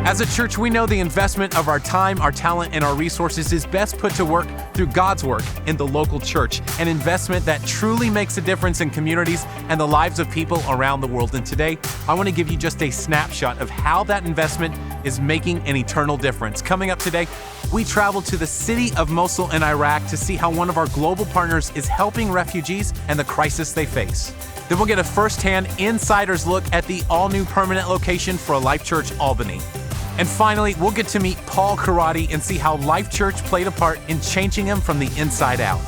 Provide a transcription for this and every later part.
As a church, we know the investment of our time, our talent, and our resources is best put to work through God's work in the local church, an investment that truly makes a difference in communities and the lives of people around the world. And today, I want to give you just a snapshot of how that investment is making an eternal difference. Coming up today, we travel to the city of Mosul in Iraq to see how one of our global partners is helping refugees and the crisis they face. Then we'll get a firsthand insider's look at the all-new permanent location for Life.Church Albany. And finally, we'll get to meet Paul Karate and see how Life.Church played a part in changing him from the inside out.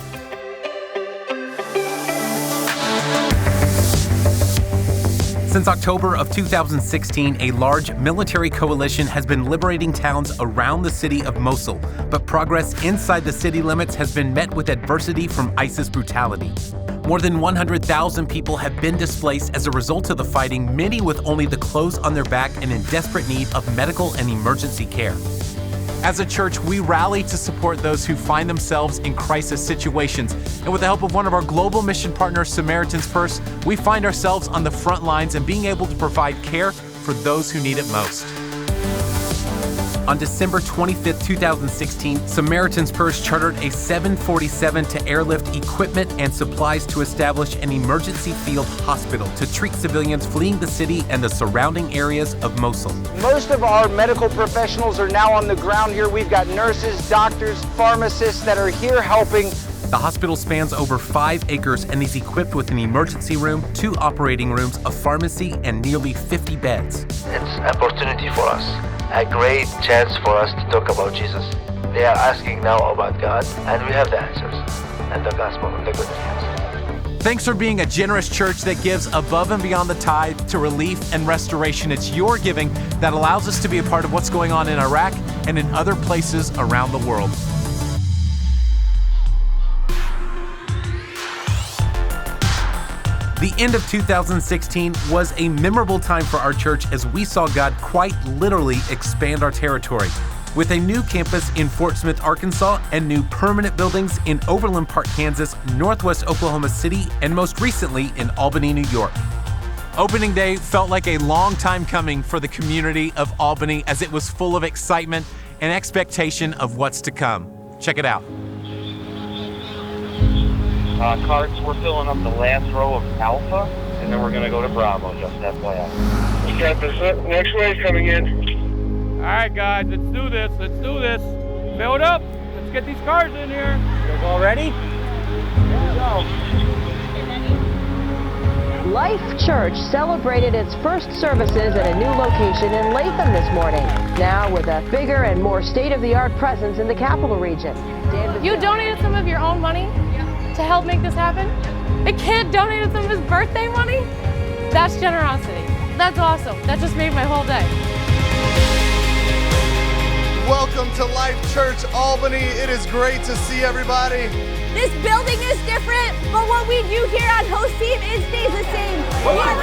Since October of 2016, a large military coalition has been liberating towns around the city of Mosul, but progress inside the city limits has been met with adversity from ISIS brutality. More than 100,000 people have been displaced as a result of the fighting, many with only the clothes on their back and in desperate need of medical and emergency care. As a church, we rally to support those who find themselves in crisis situations. And with the help of one of our global mission partners, Samaritan's Purse, we find ourselves on the front lines and being able to provide care for those who need it most. On December 25th, 2016, Samaritan's Purse chartered a 747 to airlift equipment and supplies to establish an emergency field hospital to treat civilians fleeing the city and the surrounding areas of Mosul. Most of our medical professionals are now on the ground here. We've got nurses, doctors, pharmacists that are here helping. The hospital spans over 5 acres and is equipped with an emergency room, 2 operating rooms, a pharmacy, and nearly 50 beds. It's an opportunity for us, a great chance for us to talk about Jesus. They are asking now about God, and we have the answers and the gospel and the good news. Thanks for being a generous church that gives above and beyond the tithe to relief and restoration. It's your giving that allows us to be a part of what's going on in Iraq and in other places around the world. The end of 2016 was a memorable time for our church as we saw God quite literally expand our territory. With a new campus in Fort Smith, Arkansas, and new permanent buildings in Overland Park, Kansas, Northwest Oklahoma City, and most recently in Albany, New York. Opening day felt like a long time coming for the community of Albany as it was full of excitement and expectation of what's to come. Check it out. Carts, we're filling up the last row of Alpha, and then we're going to go to Bravo, just FYI. We got the next wave coming in. All right, guys, let's do this. Fill it up. Let's get these cars in here. You guys all ready? Here we go. Life.Church celebrated its first services at a new location in Latham this morning, now with a bigger and more state-of-the-art presence in the capital region. You donated some of your own money to help make this happen? A kid donated some of his birthday money? That's generosity. That's awesome. That just made my whole day. Welcome to Life.Church Albany. It is great to see everybody. This building is different, but what we do here on Host Team, it stays the same. We're 1,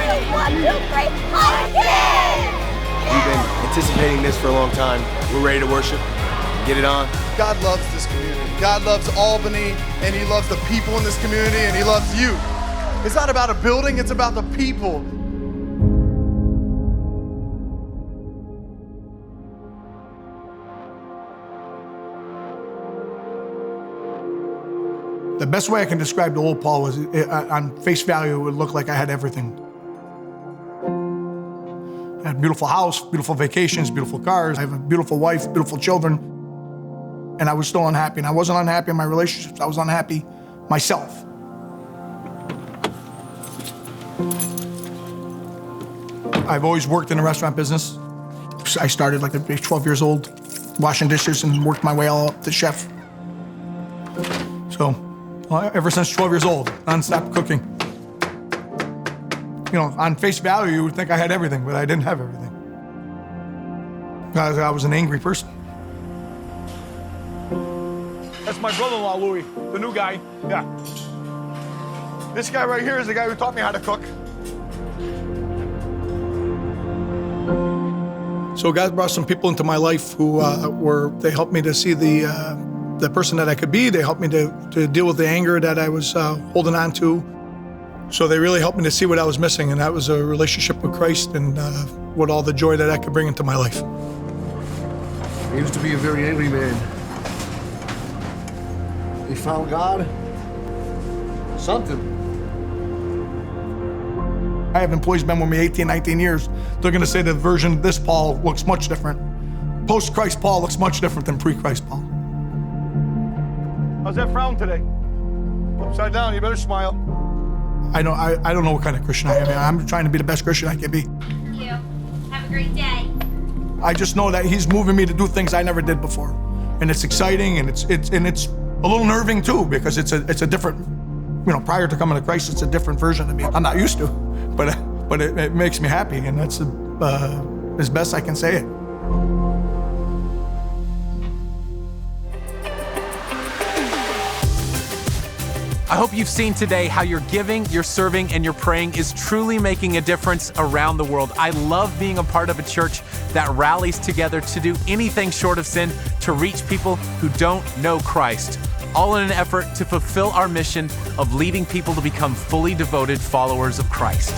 2, 3, Host Team! We've been anticipating this for a long time. We're ready to worship. Get it on. God loves this community. God loves Albany, and He loves the people in this community, and He loves you. It's not about a building, it's about the people. The best way I can describe the old Paul was, on face value, it would look like I had everything. I had a beautiful house, beautiful vacations, beautiful cars. I have a beautiful wife, beautiful children. And I was still unhappy. And I wasn't unhappy in my relationships. I was unhappy myself. I've always worked in the restaurant business. I started like at 12 years old, washing dishes and worked my way all up to chef. So, ever since 12 years old, nonstop cooking. You know, on face value, you would think I had everything, but I didn't have everything. I was an angry person. That's my brother-in-law, Louis, the new guy. Yeah. This guy right here is the guy who taught me how to cook. So God brought some people into my life who they helped me to see the person that I could be. They helped me to deal with the anger that I was holding on to. So they really helped me to see what I was missing, and that was a relationship with Christ and what all the joy that could bring into my life. He used to be a very angry man. He found God. Something. I have employees been with me 18, 19 years. They're going to say the version of this Paul looks much different. Post-Christ Paul looks much different than pre-Christ Paul. How's that frown today? Upside down, you better smile. I don't know what kind of Christian I am. I'm trying to be the best Christian I can be. Thank you. Have a great day. I just know that he's moving me to do things I never did before. And it's exciting, and it's a little nerving too, because it's a different, prior to coming to Christ, it's a different version of me. I'm not used to, but it makes me happy, and that's as best I can say it. I hope you've seen today how your giving, your serving, and your praying is truly making a difference around the world. I love being a part of a church that rallies together to do anything short of sin to reach people who don't know Christ, all in an effort to fulfill our mission of leading people to become fully devoted followers of Christ.